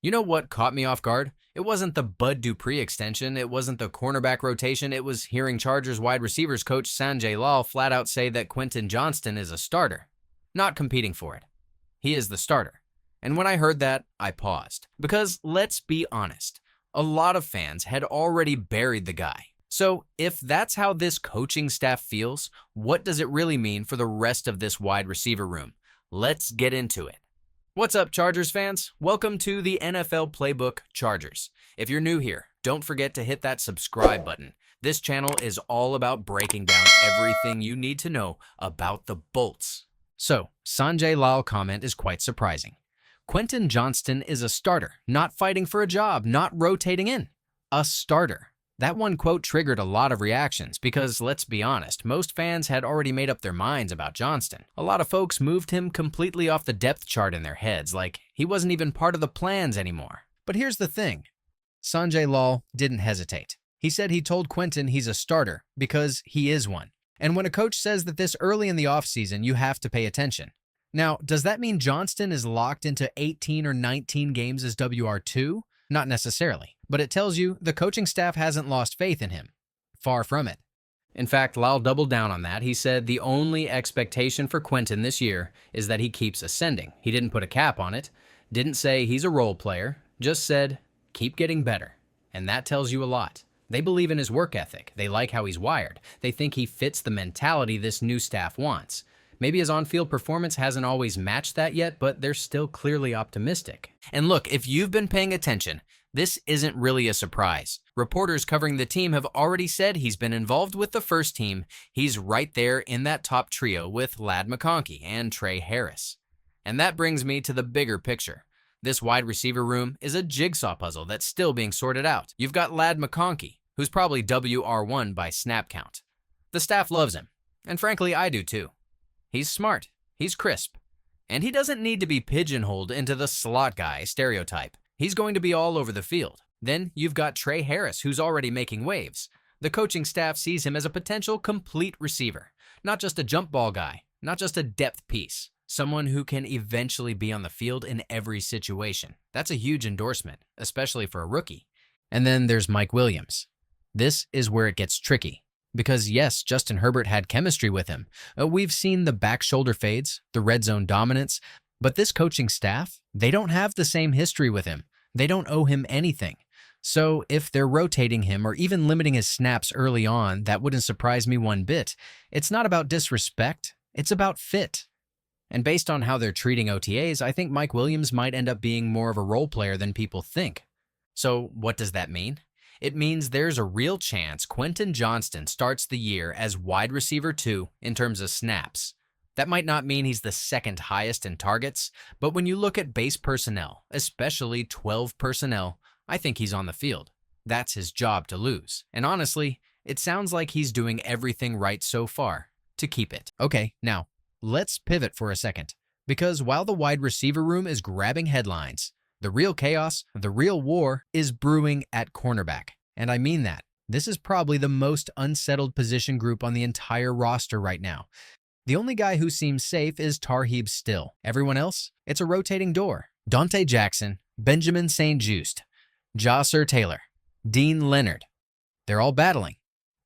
You know what caught me off guard? It wasn't the Bud Dupree extension, it wasn't the cornerback rotation, it was hearing Chargers wide receivers coach Sanjay Lal flat out say that Quentin Johnston is a starter, not competing for it. He is the starter. And when I heard that, I paused. Because let's be honest, a lot of fans had already buried the guy. So if that's how this coaching staff feels, what does it really mean for the rest of this wide receiver room? Let's get into it. What's up, Chargers fans? Welcome to the NFL Playbook Chargers. If you're new here, don't forget to hit that subscribe button. This channel is all about breaking down everything you need to know about the Bolts. So, Sanjay Lal comment is quite surprising. Quentin Johnston is a starter, not fighting for a job, not rotating in. A starter. That one quote triggered a lot of reactions because, let's be honest, most fans had already made up their minds about Johnston. A lot of folks moved him completely off the depth chart in their heads, like he wasn't even part of the plans anymore. But here's the thing. Sanjay Lal didn't hesitate. He said he told Quentin he's a starter because he is one. And when a coach says that this early in the offseason, you have to pay attention. Now, does that mean Johnston is locked into 18 or 19 games as WR2? Not necessarily, but it tells you the coaching staff hasn't lost faith in him. Far from it. In fact, Lal doubled down on that. He said the only expectation for Quentin this year is that he keeps ascending. He didn't put a cap on it, didn't say he's a role player, just said, keep getting better. And that tells you a lot. They believe in his work ethic. They like how he's wired. They think he fits the mentality this new staff wants. Maybe his on-field performance hasn't always matched that yet, but they're still clearly optimistic. And look, if you've been paying attention, this isn't really a surprise. Reporters covering the team have already said he's been involved with the first team. He's right there in that top trio with McConkey and Trey Harris. And that brings me to the bigger picture. This wide receiver room is a jigsaw puzzle that's still being sorted out. You've got McConkey, who's probably WR1 by snap count. The staff loves him, and frankly, I do too. He's smart, he's crisp, and he doesn't need to be pigeonholed into the slot guy stereotype. He's going to be all over the field. Then you've got Trey Harris, who's already making waves. The coaching staff sees him as a potential complete receiver, not just a jump ball guy, not just a depth piece, someone who can eventually be on the field in every situation. That's a huge endorsement, especially for a rookie. And then there's Mike Williams. This is where it gets tricky. Because yes, Justin Herbert had chemistry with him. We've seen the back shoulder fades, the red zone dominance, but this coaching staff, they don't have the same history with him. They don't owe him anything. So if they're rotating him or even limiting his snaps early on, that wouldn't surprise me one bit. It's not about disrespect, it's about fit. And based on how they're treating OTAs, I think Mike Williams might end up being more of a role player than people think. So what does that mean? It means there's a real chance Quentin Johnston starts the year as wide receiver 2 in terms of snaps. That might not mean he's the second highest in targets, but when you look at base personnel, especially 12 personnel, I think he's on the field. That's his job to lose. And honestly, it sounds like he's doing everything right so far to keep it. Okay, now, let's pivot for a second. Because while the wide receiver room is grabbing headlines, the real chaos, the real war is brewing at cornerback. And I mean that. This is probably the most unsettled position group on the entire roster right now. The only guy who seems safe is Tarheeb Still. Everyone else? It's a rotating door. Dante Jackson, Benjamin St-Juste, Ja'Sir Taylor, Dean Leonard. They're all battling.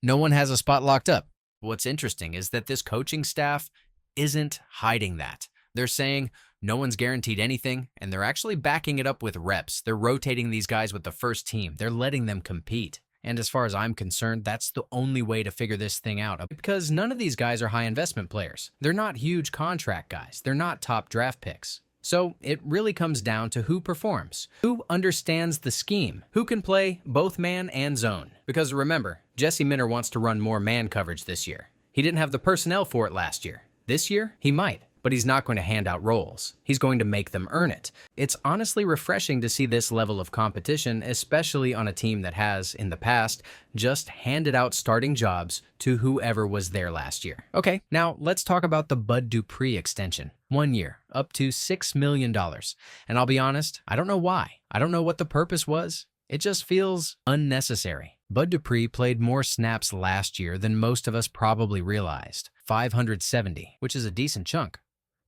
No one has a spot locked up. What's interesting is that this coaching staff isn't hiding that. They're saying no one's guaranteed anything, and they're actually backing it up with reps. They're rotating these guys with the first team. They're letting them compete. And as far as I'm concerned, that's the only way to figure this thing out. Because none of these guys are high investment players. They're not huge contract guys. They're not top draft picks. So it really comes down to who performs, who understands the scheme, who can play both man and zone. Because remember, Jesse Minter wants to run more man coverage this year. He didn't have the personnel for it last year. This year, he might. But he's not going to hand out roles. He's going to make them earn it. It's honestly refreshing to see this level of competition, especially on a team that has, in the past, just handed out starting jobs to whoever was there last year. Okay, now let's talk about the Bud Dupree extension. 1 year, up to $6 million. And I'll be honest, I don't know why. I don't know what the purpose was. It just feels unnecessary. Bud Dupree played more snaps last year than most of us probably realized. 570, which is a decent chunk.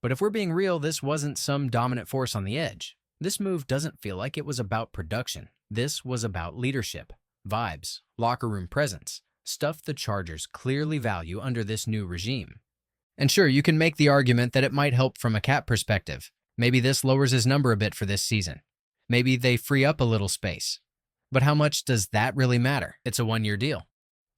But if we're being real, this wasn't some dominant force on the edge. This move doesn't feel like it was about production. This was about leadership, vibes, locker room presence, stuff the Chargers clearly value under this new regime. And sure, you can make the argument that it might help from a cap perspective. Maybe this lowers his number a bit for this season. Maybe they free up a little space. But how much does that really matter? It's a one-year deal.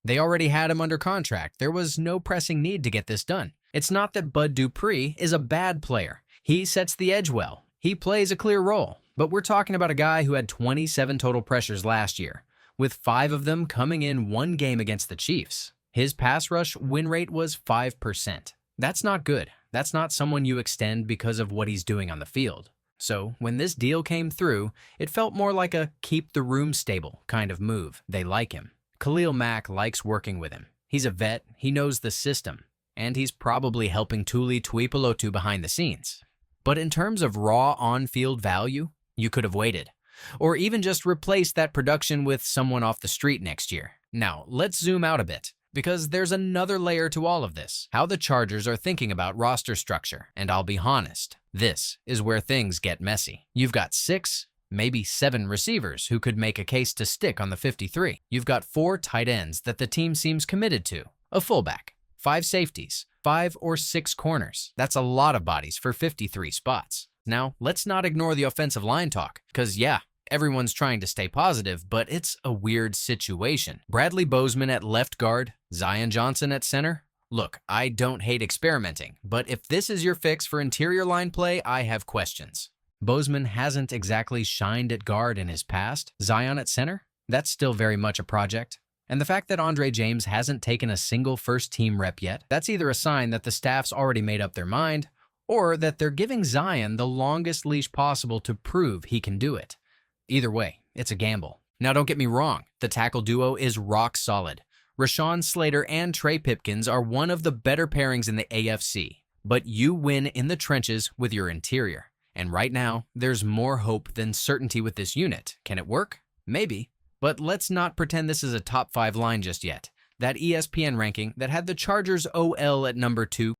They already had him under contract. There was no pressing need to get this done. It's not that Bud Dupree is a bad player. He sets the edge well. He plays a clear role. But we're talking about a guy who had 27 total pressures last year, with 5 of them coming in one game against the Chiefs. His pass rush win rate was 5%. That's not good. That's not someone you extend because of what he's doing on the field. So when this deal came through, it felt more like a keep the room stable kind of move. They like him. Khalil Mack likes working with him. He's a vet, he knows the system, and he's probably helping Tuli Tuipulotu behind the scenes. But in terms of raw on-field value, you could have waited. Or even just replaced that production with someone off the street next year. Now, let's zoom out a bit, because there's another layer to all of this. How the Chargers are thinking about roster structure. And I'll be honest, this is where things get messy. You've got 6, maybe 7 receivers who could make a case to stick on the 53. You've got 4 tight ends that the team seems committed to, a fullback, 5 safeties, 5 or 6 corners. That's a lot of bodies for 53 spots. Now, let's not ignore the offensive line talk, because yeah, everyone's trying to stay positive, but it's a weird situation. Bradley Bozeman at left guard, Zion Johnson at center. Look, I don't hate experimenting, but if this is your fix for interior line play, I have questions. Bozeman hasn't exactly shined at guard in his past. Zion at center? That's still very much a project. And the fact that Andre James hasn't taken a single first-team rep yet, that's either a sign that the staff's already made up their mind, or that they're giving Zion the longest leash possible to prove he can do it. Either way, it's a gamble. Now don't get me wrong, the tackle duo is rock solid. Rashawn Slater and Trey Pipkins are one of the better pairings in the AFC, but you win in the trenches with your interior. And right now, there's more hope than certainty with this unit. Can it work? Maybe. But let's not pretend this is a top 5 line just yet. That ESPN ranking that had the Chargers OL at number 2.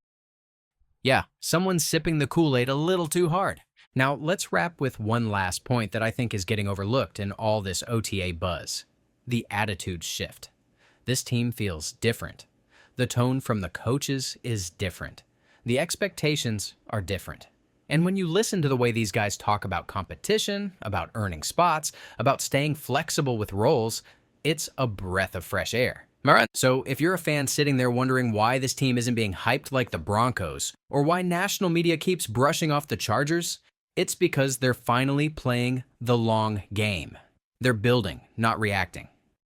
Yeah, someone's sipping the Kool-Aid a little too hard. Now, let's wrap with one last point that I think is getting overlooked in all this OTA buzz. The attitude shift. This team feels different. The tone from the coaches is different. The expectations are different. And when you listen to the way these guys talk about competition, about earning spots, about staying flexible with roles, it's a breath of fresh air. All right. So if you're a fan sitting there wondering why this team isn't being hyped like the Broncos, or why national media keeps brushing off the Chargers, it's because they're finally playing the long game. They're building, not reacting.